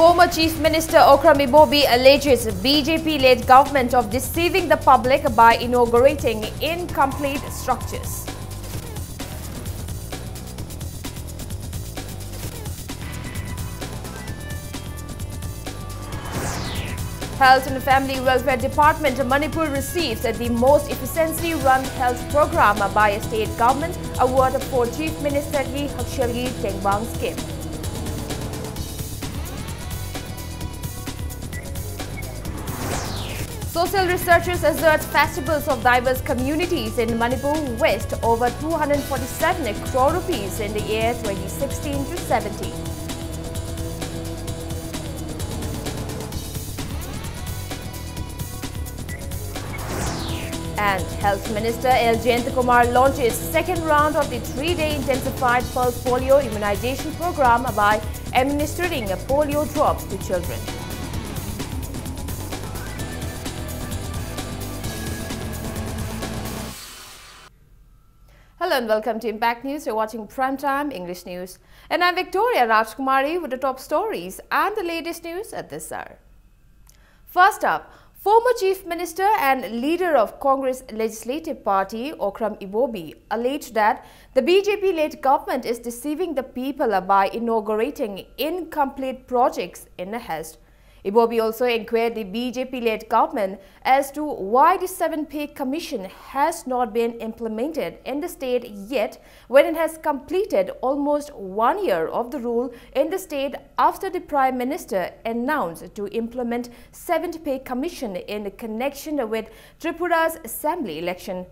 Former Chief Minister Okram Ibobi alleges BJP-led government of deceiving the public by inaugurating incomplete structures. Health and Family Welfare Department Manipur received the most efficiently run health program by a state government award for Chief Minister Ki Hakshalgi Tengbang scheme. Social researchers assert festivals of diverse communities in Manipur West over 247 crore rupees in the year 2016 to 17. And Health Minister L. Jayantakumar launches second round of the 3-day intensified pulse polio immunization program by administering polio drops to children. Hello and welcome to Impact News. You're watching Primetime English News. And I'm Victoria Rajkumari with the top stories and the latest news at this hour. First up, former Chief Minister and leader of Congress Legislative Party, Okram Ibobi, alleged that the BJP-led government is deceiving the people by inaugurating incomplete projects in a haste. Ibobi also inquired the BJP-led government as to why the 7-pay commission has not been implemented in the state yet, when it has completed almost 1 year of the rule in the state after the Prime Minister announced to implement 7th-pay commission in connection with Tripura's assembly election.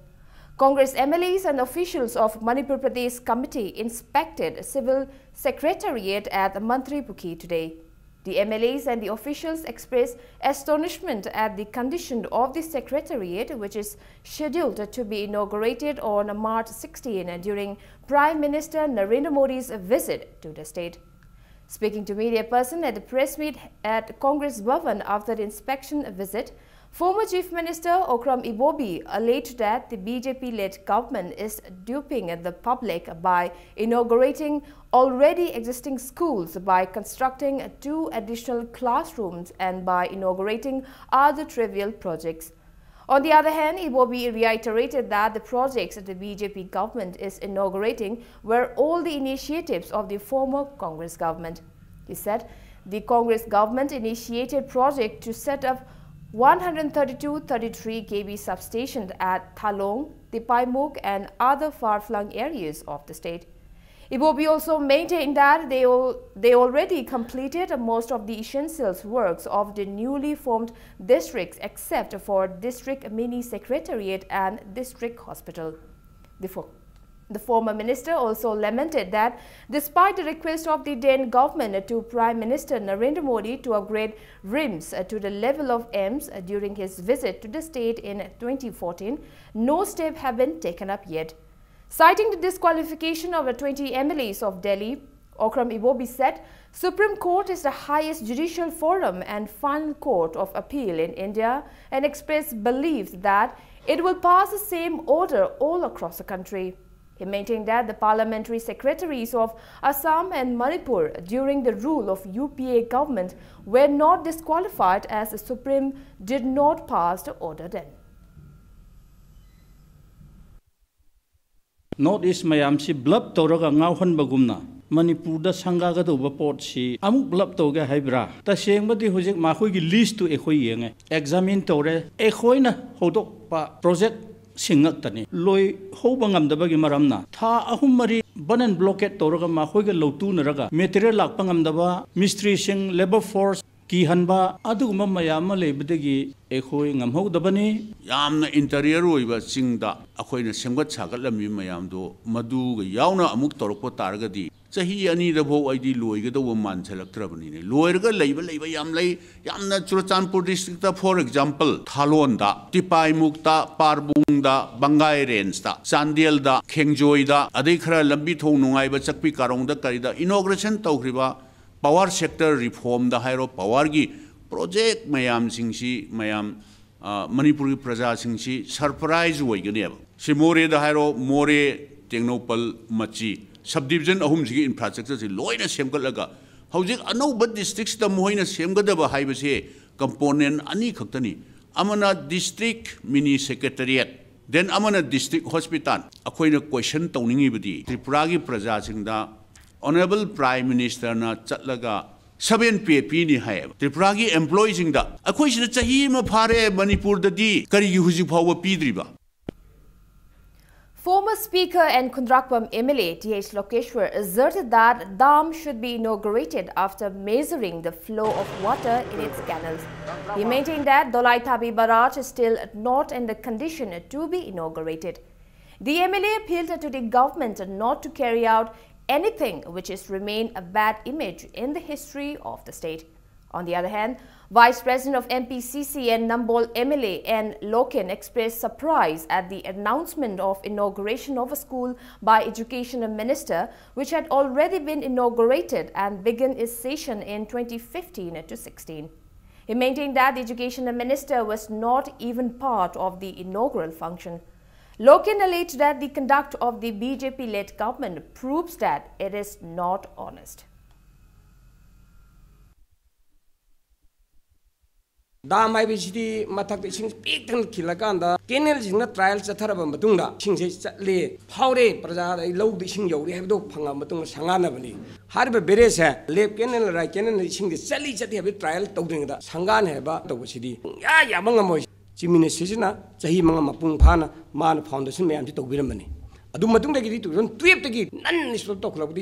Congress MLAs and officials of Manipur Pradesh Committee inspected Civil Secretariat at Mantripukhi today. The MLAs and the officials expressed astonishment at the condition of the Secretariat, which is scheduled to be inaugurated on March 16 during Prime Minister Narendra Modi's visit to the state. Speaking to media person at the press meet at Congress Bhavan after the inspection visit, former Chief Minister Okram Ibobi alleged that the BJP-led government is duping the public by inaugurating already existing schools, by constructing 2 additional classrooms and by inaugurating other trivial projects. On the other hand, Ibobi reiterated that the projects the BJP government is inaugurating were all the initiatives of the former Congress government. He said the Congress government initiated project to set up 132-33 kV substations at Thalong, Tipaimuk and other far-flung areas of the state. Ibobi also maintained that they already completed most of the essentials works of the newly formed districts except for District Mini Secretariat and District Hospital. The former minister also lamented that despite the request of the then government to Prime Minister Narendra Modi to upgrade RIMS to the level of AIMS during his visit to the state in 2014, no step have been taken up yet. Citing the disqualification of the 20 MLAs of Delhi, Okram Ibobi said, Supreme Court is the highest judicial forum and final court of appeal in India, and expressed belief that it will pass the same order all across the country. He maintained that the parliamentary secretaries of Assam and Manipur during the rule of UPA government were not disqualified as the Supreme did not pass the order then. Northeast mayam si blub toraga ngauhan bagumna Manipur da sangaga do report si amuk blub toga haibra ta sengmadi hojik makhoi gi list to ekhoi yenge examine tore ekhoi na hodok pa project singak tani loi hobangam dabagi maramna tha ahum mari banan blockade toraga makhoi ga lotu naraga material lakpangam daba mystery sing labor force ki hanba aduguma mayam lebedagi ekhoi ngamhau dabani yamna interior oiba singda akhoina semgat sagalami mayam do madu ga yauna amuk torko targadi chahi ani da bho aidi loiga do man selaktrabani ne loirga leiba yam lei yamna Churachandpur district ta for example Thalon da Tipai Mukta Parbung da Bangai range da Chandel da Khengjoi da adai khara lambi thong nungai ba chakpi karong da karida inauguration tawkhriba power sector reform da hairo power gi project mayam singsi mayam Manipuri praja singsi surprise oigane si more da hairo more technopal machi subdivision ahum sigi infrastructure si loina semgalaga Howjik anauba districts da moina semgadaba haibase component ani khaktani. Amana district mini secretariat. Then amana district hospital. Akoina question tawningi badi. Tripura gi praja singda Honorable Prime Minister na chatlaga 7 PAP ni hai. Tripura gi employees singda. Akoi sida chahi ma phare Manipur da di kari gi huji phawa pidriba. Former Speaker and Kundrakpam MLA T.H. Lokeshwar asserted that dam should be inaugurated after measuring the flow of water in its canals. He maintained that Dolai Thabi Barrage is still not in the condition to be inaugurated. The MLA appealed to the government not to carry out anything which has remained a bad image in the history of the state. On the other hand, Vice President of MPCC and Nambol MLA N. Loken expressed surprise at the announcement of inauguration of a school by Education Minister, which had already been inaugurated and began its session in 2015 to 16. He maintained that the Education Minister was not even part of the inaugural function. Loken alleged that the conduct of the BJP-led government proves that it is not honest. Dam IBCD Matak Sing Pitan Kilakanda, Kenel is not trial Satarabam Batunda, Sings Le, Paure, Praza, Low the Sing Yo, we have do Pangamatung Sanganabani. Harba Beresa, Le Kenel Raken, Sing the Sally at the trial, Toding the Sangan Heba, the city. Ya Mangamoy, Jimmy Sisina, Sahi Mangapung Pana, Man Foundation, man to Wiramani. Adumatung the to run 3 to get none is to talk about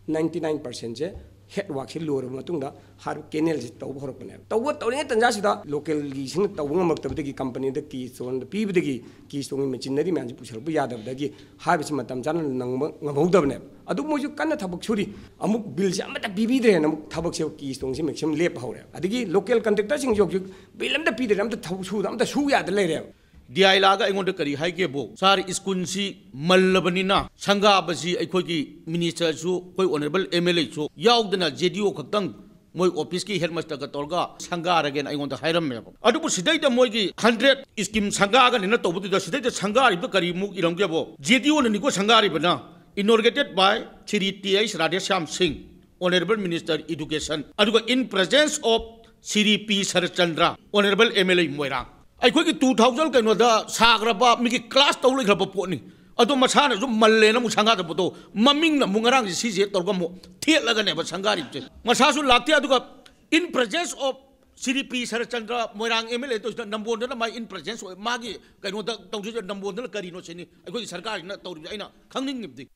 99%. Head work lower Matunda, Har Kenels Tauhorpane. Tawat Orientan Jasida, local leasing, Tawang company, the keys on the Pibigi, keystone machinery man, Pushal of the Harvest Matamjan, Namovdavne. Adumo you cannot have Churi, Amuk Bills, Amata Bibi, and Amuk Tabak keystones, make some lap however. Adigi, local contractors in Jok, Bilam the Peter, I'm the Taushu, I'm the Shuya the later. Dialaga ingon de kari haike bo sar iskun si mallabani na sanga basi aikoi ki minister su koi honorable MLA su yaudna JDO khaktang moi office ki headmaster ka torga sanga again ingon de hairam me adu bu sidai da moi ki 100 scheme sanga ga nina tobu da sidai da sanga ri kari mu iram ke bo JDO ni ko sanga ri bana inaugurated by Shri T.H. Radhesham Singh, honorable minister education adu in presence of Shri P. Sarachandra, honorable MLA Moirang. I quick 2000 can with the Sagraba, make a class to look up a pony. I don't Masana, Malena Musanga the Poto, Mumming the Mungarang is easy to go, Tielagan ever Sangari. Masasu Latia to go in presence of CDP Sarachandra, Moirang Emily, to number one, my in presence of Maggie, can what the number one Carino Seni. I got Sarkari, not told Ina, coming of the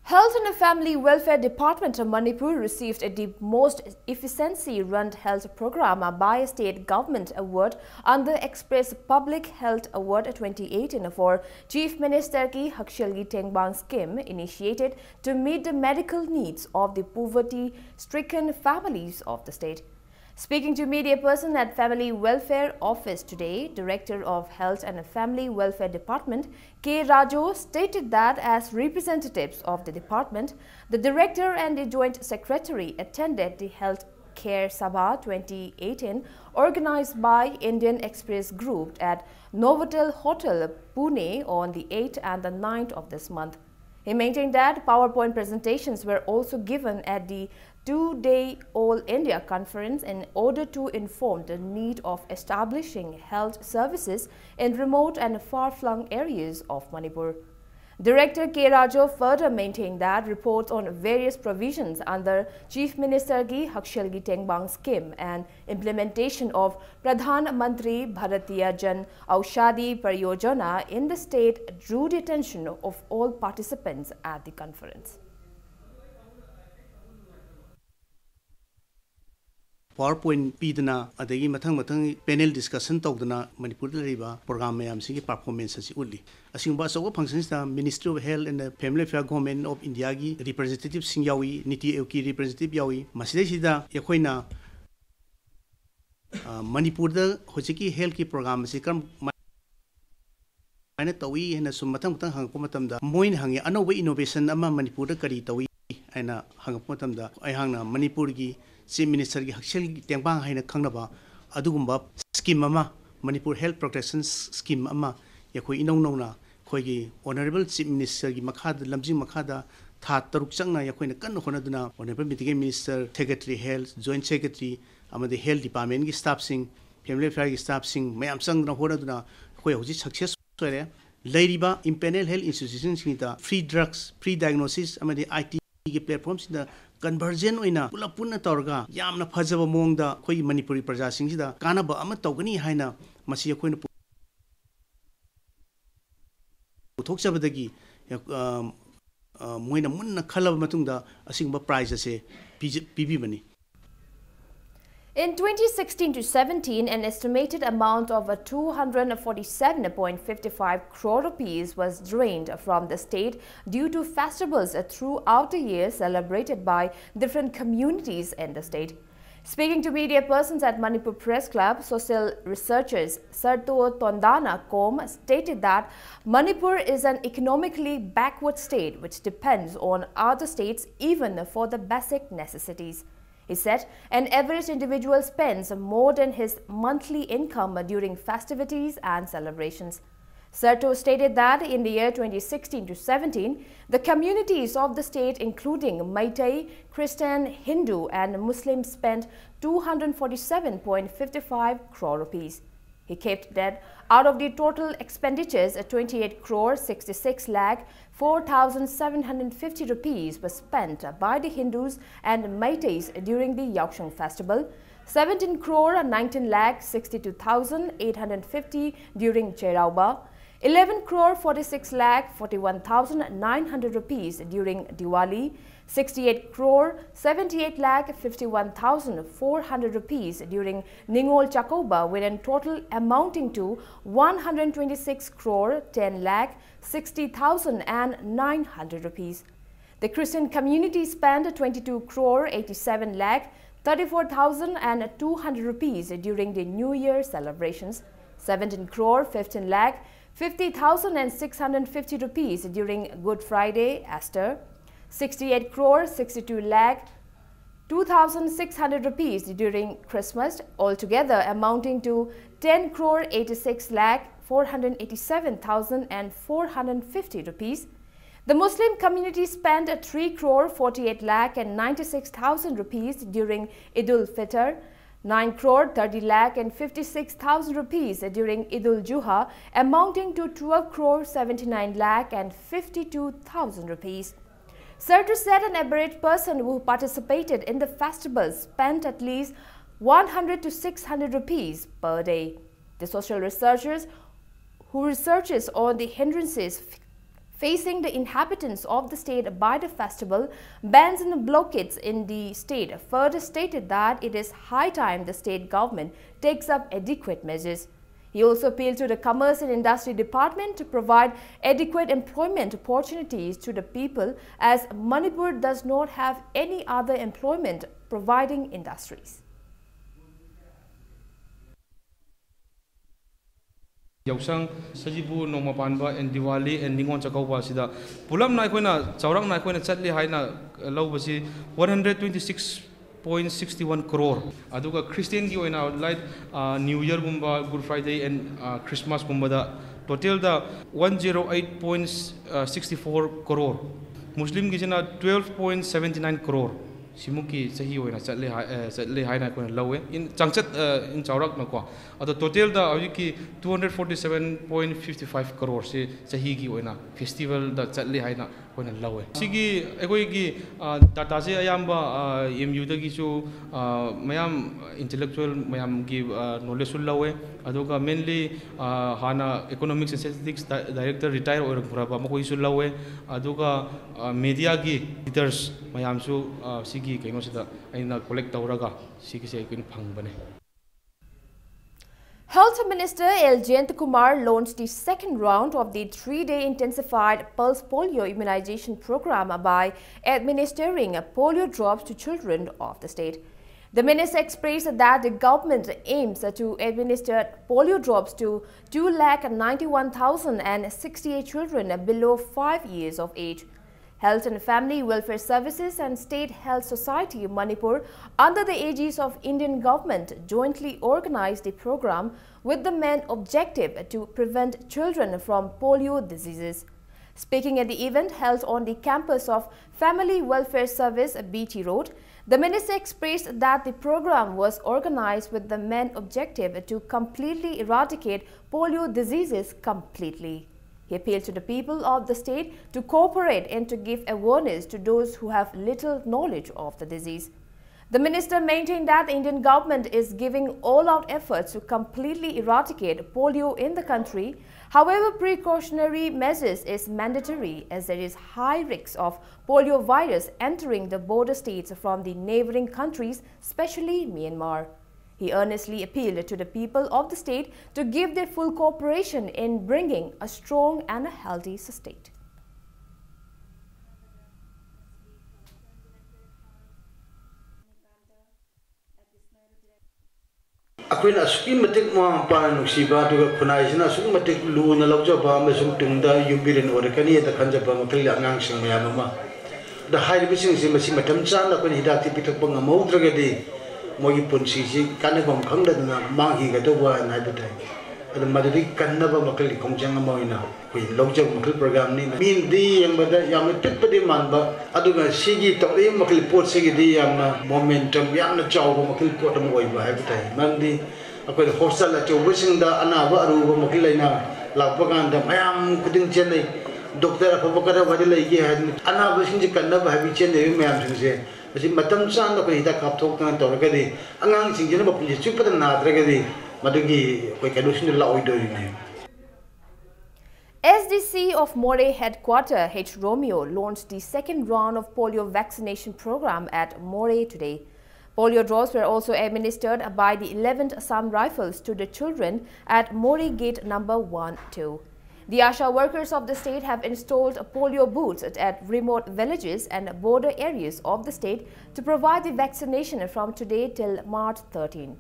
Health and Family Welfare Department of Manipur received the most efficiency-run health program by a state government award under Express Public Health Award 2018 for Chief Minister Ki Hakshalgi Tengbang scheme initiated to meet the medical needs of the poverty-stricken families of the state. Speaking to media person at Family Welfare Office today, Director of Health and Family Welfare Department, K. Rajo, stated that as representatives of the department, the Director and the Joint Secretary attended the Health Care Sabha 2018 organized by Indian Express Group at Novotel Hotel, Pune on the 8th and the 9th of this month. He maintained that PowerPoint presentations were also given at the two-day All India Conference in order to inform the need of establishing health services in remote and far-flung areas of Manipur. Director K. Rajo further maintained that reports on various provisions under Chief Minister Ki Hakshalgi Tengbang scheme and implementation of Pradhan Mantri Bharatiya Jan Aushadhi Pariyojana in the state drew the attention of all participants at the conference. PowerPoint pidana adagi mathang panel discussion tawdana Manipur da riba program mayam sigi performance asi uli asingba so functions da Ministry of Health and Family Affairs Government of India gi representative singyawi Niti Aayog ki representative yawi masida sida yakhoina Manipur da hojiki health ki program si kam ana tawi hena sum mathang hang ko matam da moin hangi anoba innovation ama Manipur da kari tawi ana hang ko matam da ai hangna Manipur gi Chief Minister ki Hakshalgi Tengbang haina khangnaba adugumba scheme ama Manipur Health Protection Scheme ama yakhoi inong nongna khoi gi Honorable Chief Minister ki makhada lamjing makhada tha taruk changna yakhoi kan honaduna honorable meeting minister secretary health joint secretary amadi health department gi staff sing family affairs gi staff sing mayam changna honaduna khoi hoji success sore leiriba impanel health institutions singita free drugs free diagnosis amadi IT gi platforms da conversion oina pula punna torga yamna phajaba mongda khoi manipuri praja singida kanaba ama tawgani haina masi yakhoina puthokchabadagi moina munna khalaba matungda asingba prize ase pibi bani. In 2016 to 17, an estimated amount of 247.55 crore rupees was drained from the state due to festivals throughout the year celebrated by different communities in the state. Speaking to media persons at Manipur Press Club, social researchers Sarto Tondana Kom stated that Manipur is an economically backward state which depends on other states even for the basic necessities. He said an average individual spends more than his monthly income during festivities and celebrations. Sarto stated that in the year 2016 to 17, the communities of the state including Meitei, Christian, Hindu and Muslim spent 247.55 crore rupees. He kept that out of the total expenditures, 28 crore 66 lakh 4,750 rupees was spent by the Hindus and Meiteis during the Yakshang festival, 17 crore 19 lakh 62,850 during Cherauba, 11 crore 46 lakh 41,900 rupees during Diwali, 68 crore 78 lakh 51,400 rupees during Ningol Chakoba, with a total amounting to 126 crore 10 lakh 60,900 rupees. The Christian community spent 22 crore 87 lakh 34,200 rupees during the New Year celebrations, 17 crore 15 lakh 50,650 rupees during Good Friday, Easter, 68 crore 62 lakh 2,600 rupees during Christmas, altogether amounting to 10 crore 86 lakh 487,450 rupees. The Muslim community spent 3 crore 48 lakh and 96,000 rupees during Idul Fitr, 9 crore 30 lakh and 56,000 rupees during Idul Juha, amounting to 12 crore 79 lakh and 52,000 rupees. Sarto said an average person who participated in the festivals spent at least 100 to 600 rupees per day. The social researchers who researches on the hindrances facing the inhabitants of the state by the festival, bans and blockades in the state, further stated that it is high time the state government takes up adequate measures. He also appealed to the Commerce and Industry Department to provide adequate employment opportunities to the people, as Manipur does not have any other employment providing industries. Yausang Sajibu Nomapanba and Diwali and Ningon Chakauba Sida Pulam Naikona, Chaurang Naikona Chatli Haina Lawasi 126.61 crore. Aduga Christian Gioina light New Year Gumba, Good Friday and Christmas Gumbada. Total the 108.64 crore. Muslim Gijana 12.79 crore. Simuki sahi hoina chatle haina ko lawe in changchat in chaurak na ko ado total da awiki 247.55 crore se sahi gi hoina festival da chatle haina ko lawe sigi ekoi gi data se ayamba mu da gi chu mayam intellectual mayam gi knowledge sul lawe adoga mainly hana economics and statistics director retire or puraba mo ko sul lawe adoga media gi leaders mayam su Health Minister L. Jayant Kumar launched the second round of the 3-day intensified pulse polio immunization program by administering polio drops to children of the state. The minister expressed that the government aims to administer polio drops to 291,068 children below 5 years of age. Health and Family Welfare Services and State Health Society Manipur, under the aegis of Indian government, jointly organized the program with the main objective to prevent children from polio diseases. Speaking at the event held on the campus of Family Welfare Service BT Road, the minister expressed that the program was organized with the main objective to completely eradicate polio diseases completely. He appealed to the people of the state to cooperate and to give awareness to those who have little knowledge of the disease. The minister maintained that the Indian government is giving all-out efforts to completely eradicate polio in the country. However, precautionary measures is mandatory as there is high risk of polio virus entering the border states from the neighboring countries, especially Myanmar. He earnestly appealed to the people of the state to give their full cooperation in bringing a strong and a healthy state. Akwai asuki matik mo pa nuksiba tu kunai sina asuki matik lu na lobja ba mesum tungda yubirin orekani da kanja ba makali angang sing mayama da hai bising si masi matam chan da kun hidak ti pitak pang mau dragadi mogi punsi si kan bam khang da na ma hi ga do wa na da dai ada madri kan na ba makali kongjang mo ina kui lobja makali program ni min di yang bada yang pit padi man ba adu ga sigi to ri makali pot sigi di yang na momentum yang na chaw ba makali pot mo oi ba hai dai man di akwai hostel la chaw bising da ana ba ru ba makali na la pa kan da mayam kuding chen nei doctor apa bakara ba de lai ge ha ana bising ji kan na ba bi chen nei mayam sing se masi matam chan da ko hita kap thok kan to ga di angang sing je na ba pun ji chu pa na dra ga di SDC of Moray Headquarter H. Romeo launched the second round of polio vaccination program at Moray today. Polio draws were also administered by the 11th Assam Rifles to the children at Moray Gate number 1-2. The ASHA workers of the state have installed polio booths at remote villages and border areas of the state to provide the vaccination from today till March 13.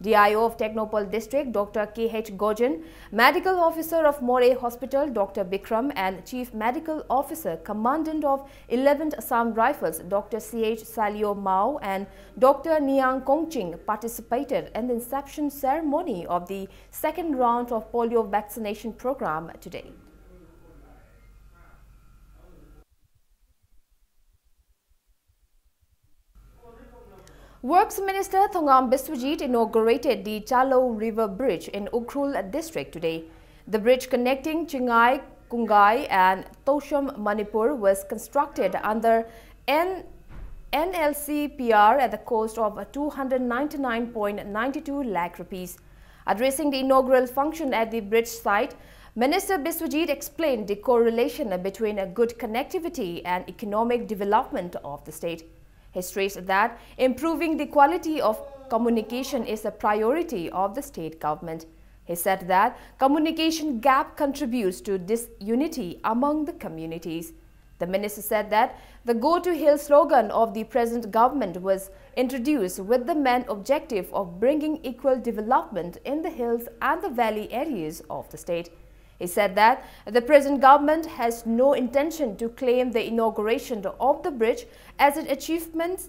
DIO of Technopal District, Dr. K.H. Gojan, Medical Officer of Moray Hospital, Dr. Bikram, and Chief Medical Officer, Commandant of 11th Assam Rifles, Dr. C.H. Salio Mao, and Dr. Niang Kongching participated in the inception ceremony of the second round of polio vaccination program today. Works Minister Thongam Biswajit inaugurated the Chalo River Bridge in Ukhrul district today. The bridge connecting Chingai, Kungai and Tosham, Manipur was constructed under NLCPR at the cost of 299.92 lakh rupees. Addressing the inaugural function at the bridge site, Minister Biswajit explained the correlation between a good connectivity and economic development of the state. He stressed that improving the quality of communication is a priority of the state government. He said that communication gap contributes to disunity among the communities. The minister said that the Go to Hill slogan of the present government was introduced with the main objective of bringing equal development in the hills and the valley areas of the state. He said that the present government has no intention to claim the inauguration of the bridge as an achievement.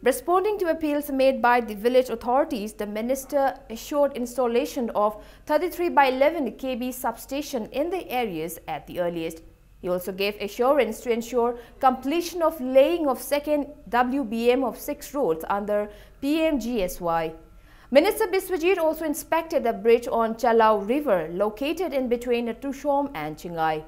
Responding to appeals made by the village authorities, the minister assured installation of 33 by 11 kV substation in the areas at the earliest. He also gave assurance to ensure completion of laying of second WBM of 6 roads under PMGSY. Minister Biswajit also inspected a bridge on Chalao River located in between Tushom and Chingai.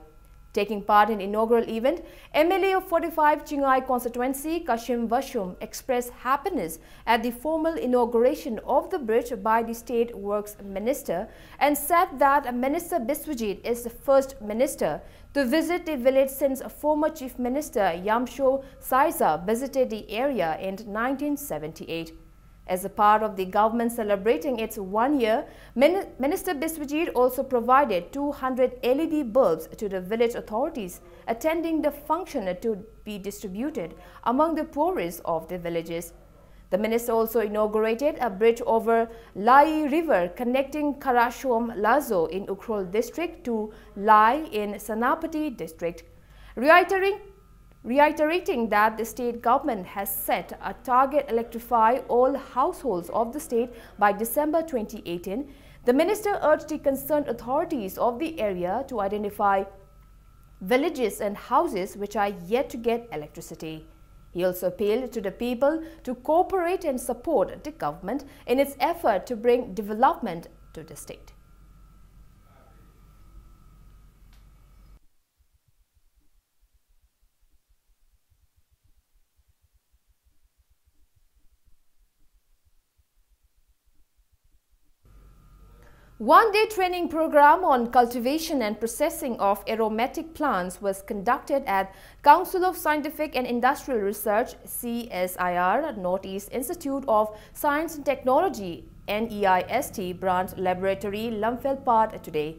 Taking part in the inaugural event, MLA of 45 Chingai constituency Kashim Vashum expressed happiness at the formal inauguration of the bridge by the State Works Minister and said that Minister Biswajit is the first minister to visit the village since former Chief Minister Yamsho Saiza visited the area in 1978. As a part of the government celebrating its 1 year, Minister Biswajit also provided 200 LED bulbs to the village authorities attending the function to be distributed among the poorest of the villages. The minister also inaugurated a bridge over Lai River connecting Karashom Lazo in Ukhrul district to Lai in Sanapati district, reiterating that the state government has set a target to electrify all households of the state by December 2018. The minister urged the concerned authorities of the area to identify villages and houses which are yet to get electricity. He also appealed to the people to cooperate and support the government in its effort to bring development to the state. One-day training program on cultivation and processing of aromatic plants was conducted at Council of Scientific and Industrial Research CSIR Northeast Institute of Science and Technology NEIST branch laboratory Lamphel today.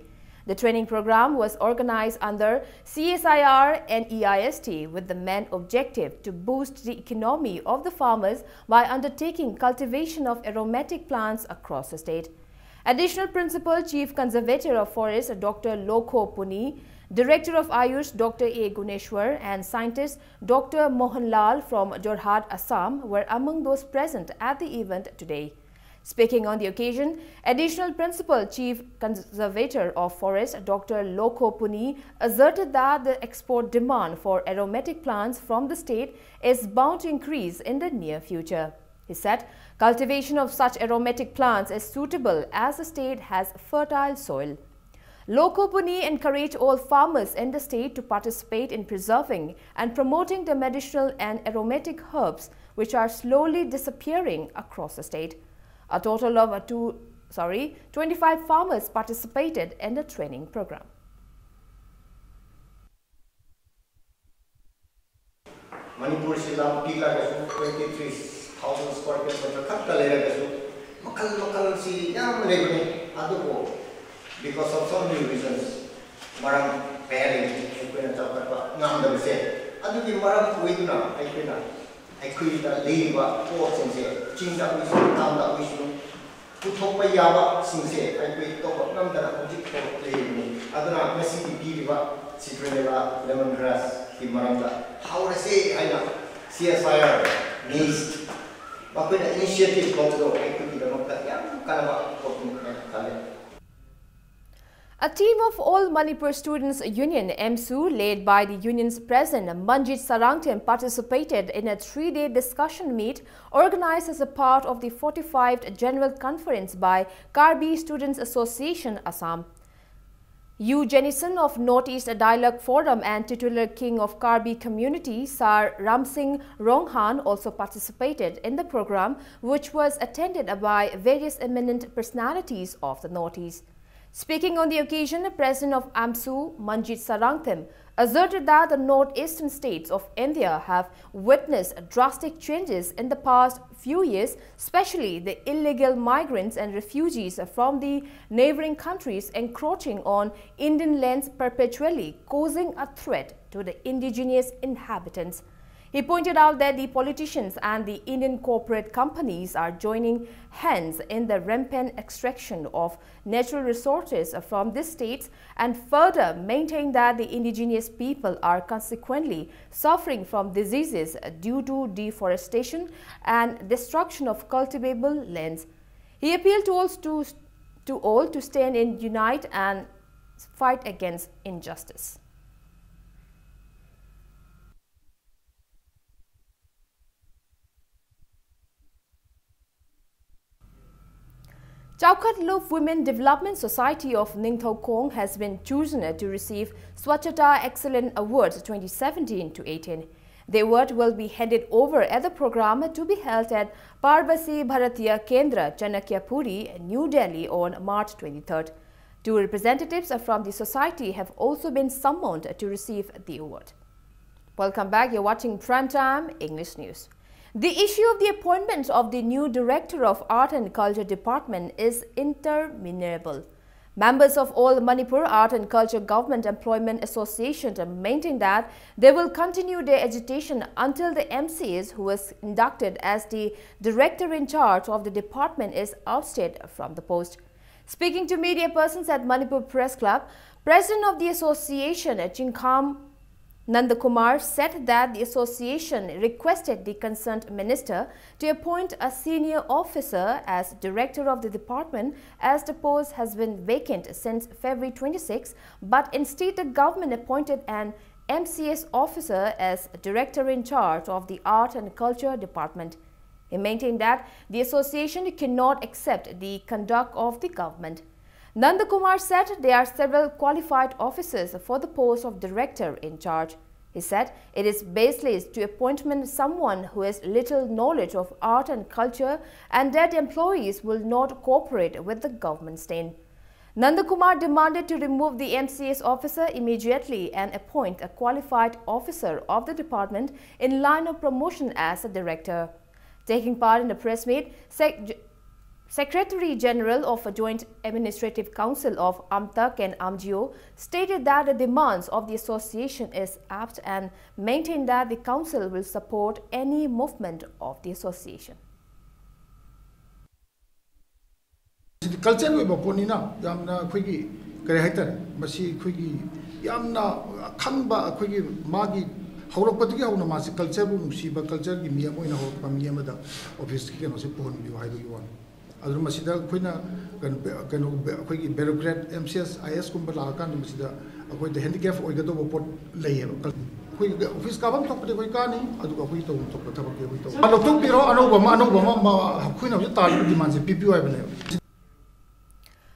The training program was organized under CSIR NEIST with the main objective to boost the economy of the farmers by undertaking cultivation of aromatic plants across the state. Additional Principal Chief Conservator of Forest Dr. Lokho Puni, Director of Ayush Dr. A. Guneshwar and Scientist Dr. Mohanlal from Jorhat, Assam were among those present at the event today. Speaking on the occasion, Additional Principal Chief Conservator of Forest Dr. Lokho Puni asserted that the export demand for aromatic plants from the state is bound to increase in the near future. He said, cultivation of such aromatic plants is suitable as the state has fertile soil. Lokho Puni encouraged all farmers in the state to participate in preserving and promoting the medicinal and aromatic herbs which are slowly disappearing across the state. A total of 25 farmers participated in the training program. Manipur Silam Pila 23,000 square kilometer capital area makal si yam lebani aduko because of some new reasons marang pairing ekuna chapatwa ngam da se aduki marang kuiduna aikui da leiba po sinse chinda wisu tamda wisu puthokpa yaba sinse aikui to nam da hojik ko leibani aduna mesi biriba citronella lemongrass ki maranga how say aina CSIR needs bakuna initiative ko do aikui da makka yam kanaba ko kale. A team of All Manipur Students Union MSU, led by the union's president Manjit Sarangtem, participated in a 3-day discussion meet organized as a part of the 45th General Conference by Karbi Students Association, Assam. U. Jennison of Northeast Dialogue Forum and titular king of Karbi community, Sar Ramsingh Ronghan, also participated in the program, which was attended by various eminent personalities of the Northeast. Speaking on the occasion, the president of AMSU, Manjit Sarangtem, asserted that the northeastern states of India have witnessed drastic changes in the past few years, especially the illegal migrants and refugees from the neighboring countries encroaching on Indian lands perpetually, causing a threat to the indigenous inhabitants. He pointed out that the politicians and the Indian corporate companies are joining hands in the rampant extraction of natural resources from these states and further maintained that the indigenous people are consequently suffering from diseases due to deforestation and destruction of cultivable lands. He appealed to all to stand in unite and fight against injustice. Chaukat Luf Women Development Society of Ningthau Kong has been chosen to receive Swachhata Excellence Awards 2017-18. The award will be handed over at the program to be held at Parbasi Bharatiya Kendra, Chanakyapuri, New Delhi on March 23rd. 2 representatives from the society have also been summoned to receive the award. Welcome back. You're watching Primetime English News. The issue of the appointment of the new Director of Art and Culture Department is interminable. Members of All Manipur Art and Culture Government Employment Association maintain that they will continue their agitation until the MCs who was inducted as the director in charge of the department is ousted from the post. Speaking to media persons at Manipur Press Club, President of the association, Chinkham Nandakumar said that the association requested the concerned minister to appoint a senior officer as director of the department, as the post has been vacant since February 26, but instead the government appointed an MCS officer as director in charge of the Art and Culture Department. He maintained that the association cannot accept the conduct of the government. Nandakumar said there are several qualified officers for the post of director in charge. He said it is baseless to appoint someone who has little knowledge of art and culture and that employees will not cooperate with the government stand. Nandakumar demanded to remove the MCS officer immediately and appoint a qualified officer of the department in line of promotion as a director. Taking part in the press meet, Secretary General of a Joint Administrative Council of Amtak and Amgio stated that the demands of the association is apt and maintained that the council will support any movement of the association. Culture we baponina yamna khoi kare haitar masi khoi yamna khangba khoi magi haurakpatiki hauna masi culture bu nusiba culture gi miya moina haurakpa miya mada office ki no se pohon bi haidu yuan adru masida khoina kanu khoi bureaucrat MCS IS kumba la kan masida khoi the handicap oi ga do pot lei khoi office ka bam thok khoi ka ni adu ka khoi to thok thabak ke khoi to alo tok biro anobama khoi na ta demand se PPI bane.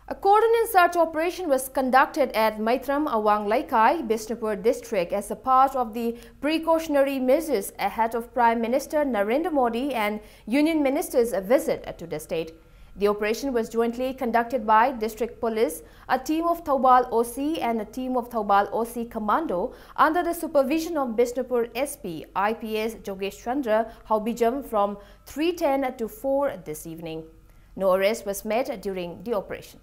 A coordinated search operation was conducted at Maitram Awang Laikai, Bishnupur district as a part of the precautionary measures ahead of Prime Minister Narendra Modi and Union Minister's visit to the state. The operation was jointly conducted by District Police, a team of Taubal OC and a team of Taubal OC Commando under the supervision of Bishnupur SP IPS Jogesh Chandra Haubijam from 3:10 to 4 this evening. No arrest was made during the operation.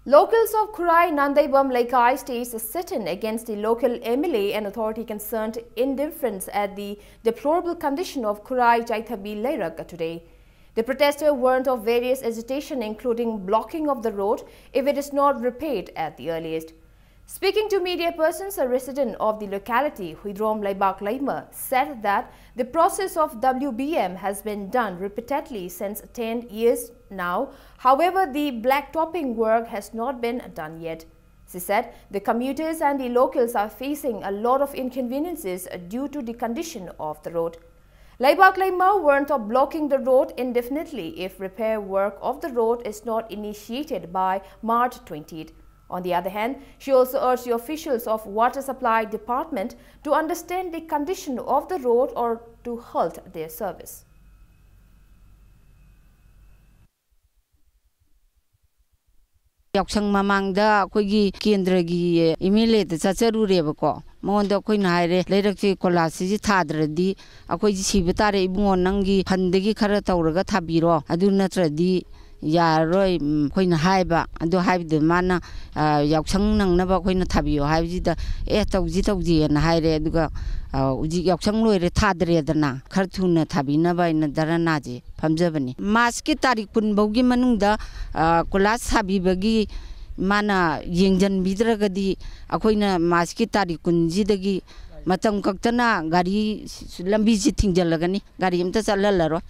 Locals of Khurai Nandaibam Laikai states sit-in against the local MLA and authority concerned indifference at the deplorable condition of Khurai Jaithabi Lairak today. The protesters warned of various agitation including blocking of the road if it is not repaired at the earliest. Speaking to media persons, a resident of the locality, Huidrom Laibak Laima, said that the process of WBM has been done repeatedly since 10 years now. However, the blacktopping work has not been done yet. She said the commuters and the locals are facing a lot of inconveniences due to the condition of the road. Laibak Laima warned of blocking the road indefinitely if repair work of the road is not initiated by March 20th. On the other hand, she also urged the officials of Water Supply Department to understand the condition of the road or to halt their service. Yaksang mamangda akoigi kendragi imile ta chacharurebako monda akoina haire leirakchi kolasi ji thadradi akoiji sibitare ibungo nangi handagi khara tawraga thabiro adu natradi yaroi koina haiba adu haibde mana yaksang nangnaba koina thabiyo haibjida tawji na haire aduga uji yaksang loire thadredana kharthuna thabinaba ina daranaji phamjabani maski tarik pun baugi manungda kolas sabibagi mana yengjan bidragadi akoina maski tarik kunjidagi matam kaktana gari lambi ji thingjalagani gari amta chalalaro.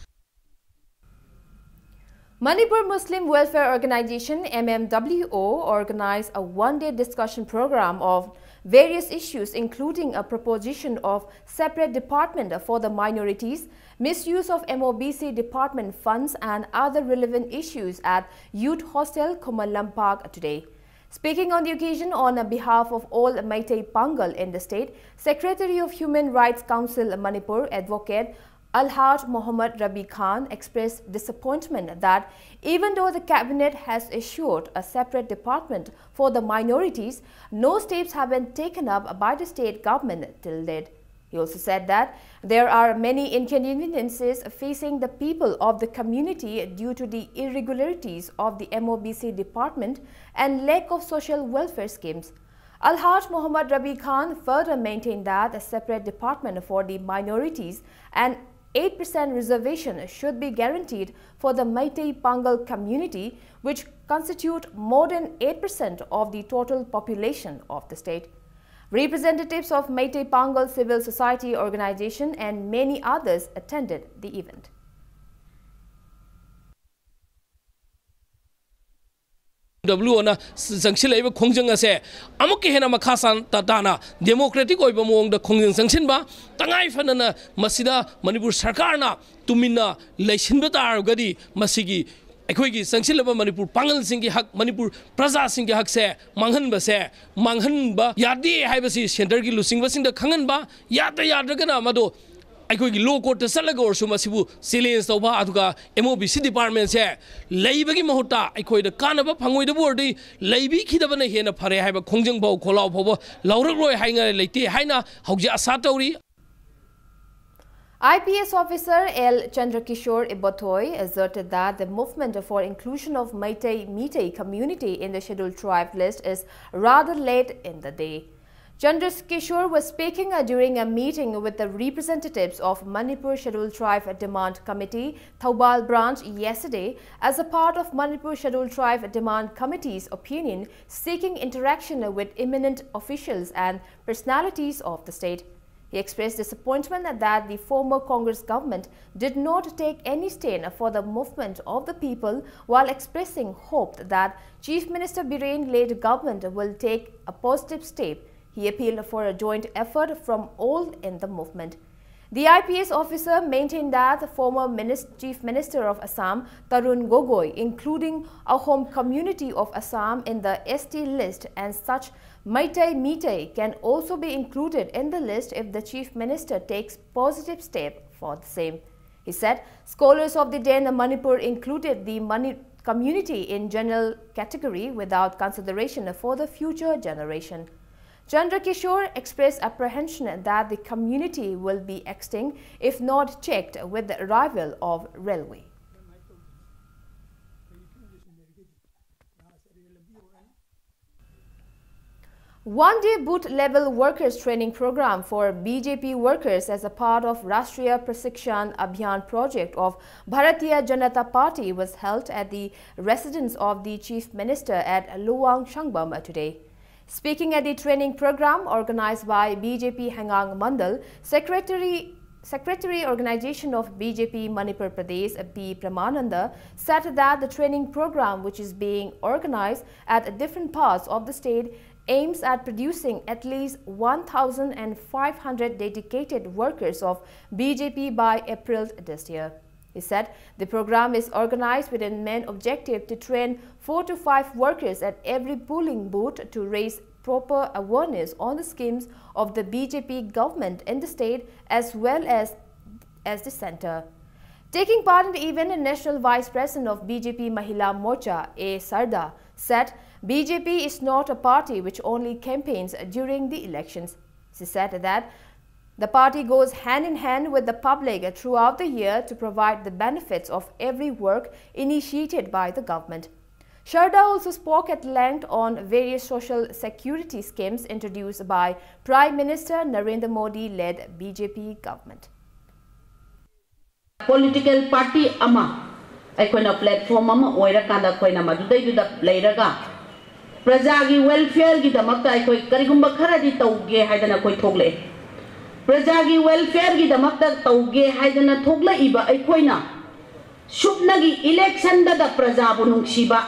Manipur Muslim Welfare Organization MMWO organized a one-day discussion program of various issues including a proposition of separate department for the minorities, misuse of MOBC department funds and other relevant issues at Youth Hostel Kumalampak today. Speaking on the occasion on behalf of all Meitei Pangal in the state, Secretary of Human Rights Council Manipur Advocate Alhaj Mohammad Rabi Khan expressed disappointment that even though the cabinet has assured a separate department for the minorities, no steps have been taken up by the state government till date. He also said that there are many inconveniences facing the people of the community due to the irregularities of the MOBC department and lack of social welfare schemes. Alhaj Mohammad Rabi Khan further maintained that a separate department for the minorities and 8% reservation should be guaranteed for the Meitei Pangal community, which constitute more than 8% of the total population of the state. Representatives of Meitei Pangal civil society organization and many others attended the event. WOna sanchin leba khongjang ase amuk ke hena makhasan tatana democratic oiba mong da khongjang sanchin ba tangai fanana masida Manipur sarkar na tumina leisin ba tar gadi masigi अखोई की संगसिलब मणिपुर पांगल सिंह की हक मणिपुर प्रजा सिंह की हक से मांगहन बा यादी है बसी सेंटर की लुसिंग बसिंग द खंगन बा याद यादरगना मदो अखोई की लो कोर्ट सलग और सुमसिबु सिलेंस तौबा अदुगा एमओबीसी डिपार्टमेंट से लेबगी महुता अखोई द कानबा फंगोइद बोर्डी लेबी खिदबना हेना फरे हाइबा खोंजंग बाव खोलाव फबो लौरगरोय हाइंगा लेते हाइना हौजे आसा तौरी IPS officer L. Chandrakishore Ibothoi asserted that the movement for inclusion of Meitei community in the scheduled tribe list is rather late in the day. Chandrakishore was speaking during a meeting with the representatives of Manipur Scheduled Tribe Demand Committee, Thoubal branch yesterday as a part of Manipur Scheduled Tribe Demand Committee's opinion seeking interaction with eminent officials and personalities of the state. He expressed disappointment that the former Congress government did not take any stand for the movement of the people while expressing hope that Chief Minister Biren-led government will take a positive step. He appealed for a joint effort from all in the movement. The IPS officer maintained that the former Chief Minister of Assam, Tarun Gogoi, including a home community of Assam in the ST list, and such Meitei can also be included in the list if the Chief Minister takes positive step for the same. He said scholars of the Den Manipur included the community in general category without consideration for the future generation. Chandrakishore expressed apprehension that the community will be extinct if not checked with the arrival of railway. One-day booth-level workers training program for BJP workers as a part of Rashtriya Prashikshan Abhiyan project of Bharatiya Janata Party was held at the residence of the Chief Minister at Luang Shangbam today. Speaking at the training program organized by BJP Hangang Mandal, Secretary Organization of BJP Manipur Pradesh B. Pramananda said that the training program, which is being organized at different parts of the state, aims at producing at least 1,500 dedicated workers of BJP by April this year. He said the program is organized with an main objective to train 4 to 5 workers at every polling booth to raise proper awareness on the schemes of the BJP government in the state as well as the center. Taking part in the event, National Vice President of BJP Mahila Morcha, A. Sarda, said BJP is not a party which only campaigns during the elections. She said that the party goes hand in hand with the public throughout the year to provide the benefits of every work initiated by the government. Sharda also spoke at length on various social security schemes introduced by Prime Minister Narendra Modi-led BJP government. Political party ama aikoina platform ama oira kanda koina madudai duda leiraga prajagi welfare gi damakta aikoi karigumba kharadi tauge haidana koi thogle prajagi welfare gi damakta tauge haidana thogla iba aikoina subnagi election da prajabu nungsiba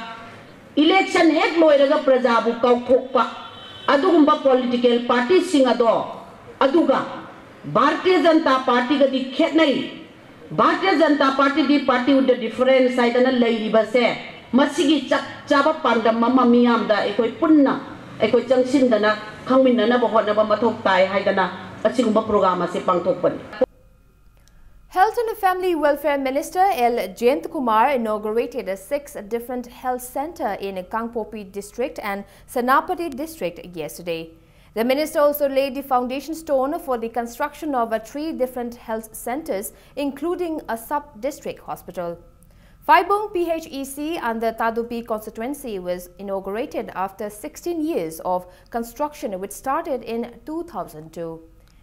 election hek loiraga prajabu kauthokpa adugumba political party singado aduga Bharatiya Janata Party ga di khetnai Bharatiya Janata Party di party with the different side na leiriba se masigi chaba pandam mama miyam da ekoi punna ekoi changsin dana khangmin na ba hotna ba mathok tai haidana asigumba program ase pangthokpan. Health and Family Welfare Minister L. Jayant Kumar inaugurated 6 different health centers in Kangpopi district and Senapati district yesterday. The minister also laid the foundation stone for the construction of 3 different health centers, including a sub-district hospital. Phaibung PHEC under Tadupi constituency was inaugurated after 16 years of construction, which started in 2002.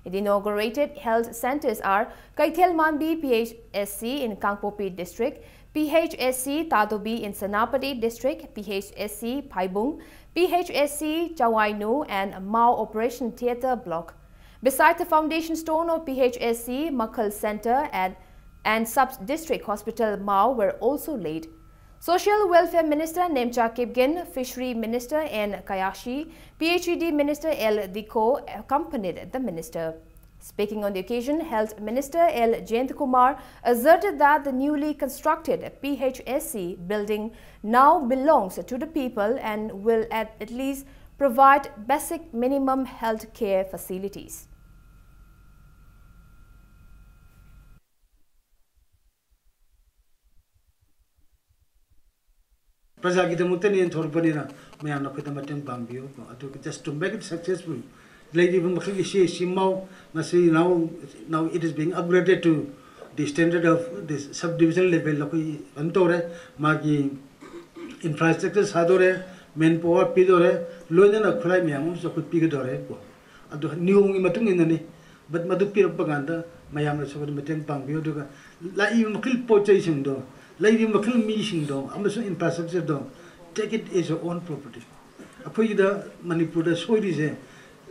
The inaugurated health centers are Kaithel Manbi PHSC in Kangpopi District, PHSC Tadobi in Senapati District, PHSC Paibung, PHSC Chawainu and Mao Operation Theatre Block. Beside the foundation stone of PHSC Makhal Center and Sub-District Hospital Mao were also laid. Social Welfare Minister Nemcha Kipgen, Fishery Minister N. Kayashi, PHED Minister L. Diko accompanied the minister. Speaking on the occasion, Health Minister L. Jayant Kumar asserted that the newly constructed PHSC building now belongs to the people and will at least provide basic minimum health care facilities. Just to make it successful, now it is being upgraded to the standard of this subdivision level. Infrastructure sadore, manpower pidore, loyal na kulai miyamu so could pigadore. Ado new matung in the but Madupir Paganda, Mayam so metem pangio to la even makil pochasing do, lady makil meeting do, Amazon infrastructure do, take it as your own property. A Puida Manipur Swedish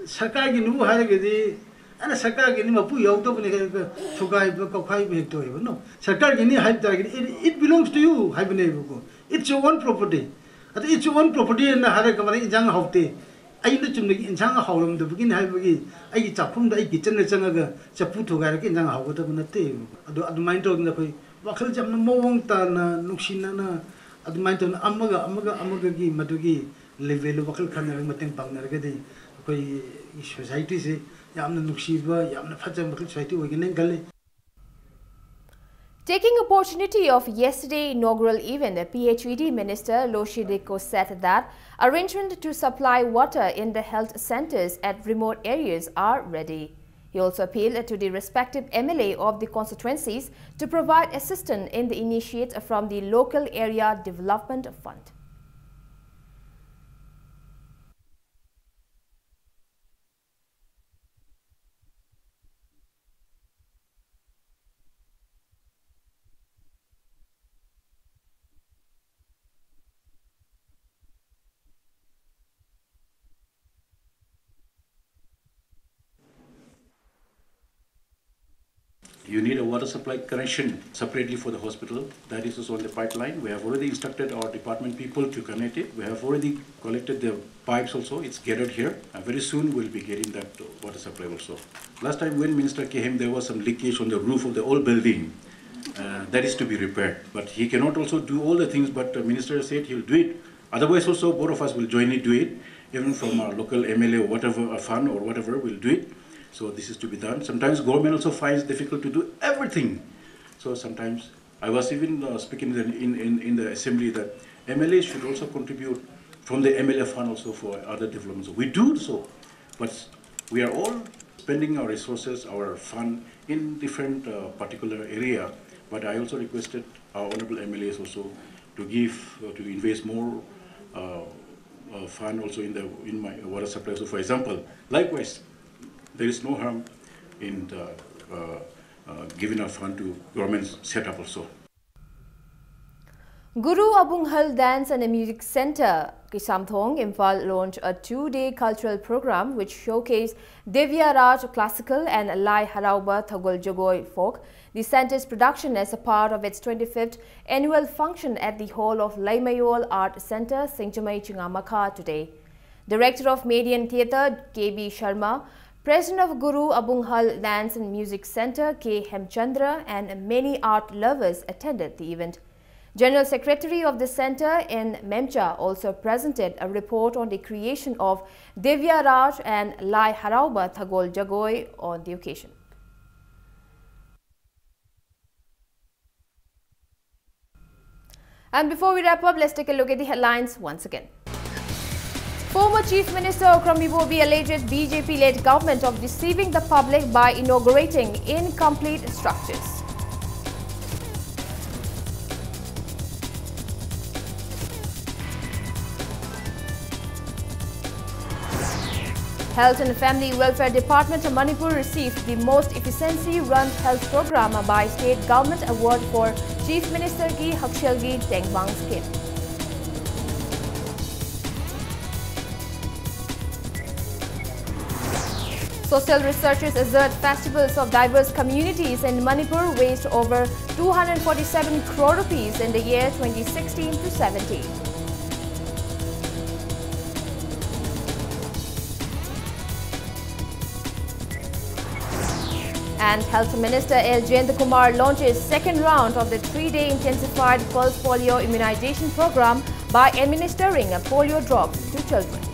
Sakagi nu Haragadi and a Sakagi Mapu out of Togai Bokai make to you. No, Sakagi hype target, it belongs to you, Hibernago. It's your own property. It's your own property and the Harakamari in Jang Hote. I know to make in Changa Holland, the beginning I get up from the kitchen and Sangaga, Chaputo Garakin and how would have table. I don't mind talking the way. Wakajam no more than Nuxinana, at the mind on Amagagi, Matugi, Level Wakal Kana, Matin Pangaragadi, society say, Yamna Nuxiva, Yamna Fatam society, we can gully. Taking opportunity of yesterday's inaugural event, the PHED Minister Loshideko said that arrangements to supply water in the health centers at remote areas are ready. He also appealed to the respective MLA of the constituencies to provide assistance in the initiative from the Local Area Development Fund. You need a water supply connection separately for the hospital. That is also on the pipeline. We have already instructed our department people to connect it. We have already collected the pipes also. It's gathered here. And very soon we'll be getting that water supply also. Last time when Minister came, there was some leakage on the roof of the old building. That is to be repaired. But he cannot also do all the things, but the Minister said he'll do it. Otherwise also, both of us will jointly do it. Even from our local MLA or whatever, a fund or whatever, we'll do it. So this is to be done. Sometimes government also finds it difficult to do everything. So sometimes, I was even speaking in the assembly that MLA should also contribute from the MLA fund also for other developments. We do so, but we are all spending our resources, our fund in different particular area. But I also requested our honorable MLAs also to give, to invest more fund also in my water supply. So for example, likewise, there is no harm in giving a fund to government setup also. Guru Abunghal Dance and Music Center, Kisamthong, Imphal launched a 2-day cultural program which showcased Devya Raj classical and Lai Harauba Thagol Jogoi folk. The center's production as a part of its 25th annual function at the Hall of Laimayol Art Center, Singchamai Chingamakha today. Director of Median Theatre, K.B. Sharma, President of Guru Abunghal Dance and Music Center, K. Hemchandra, and many art lovers attended the event. General Secretary of the Center in Memcha also presented a report on the creation of Devya Raj and Lai Harauba Thagol Jagoi on the occasion. And before we wrap up, let's take a look at the headlines once again. Former Chief Minister Okram Bibobi alleges BJP-led government of deceiving the public by inaugurating incomplete structures. Health and Family Welfare Department of Manipur received the most efficiency-run health program by State Government Award for Chief Minister Ki Hakshelgi Tengbang scheme. Social researchers assert festivals of diverse communities in Manipur raised over 247 crore rupees in the year 2016 to 17. And Health Minister L. Jayant Kumar launches second round of the 3-day intensified pulse polio immunization program by administering polio drops to children.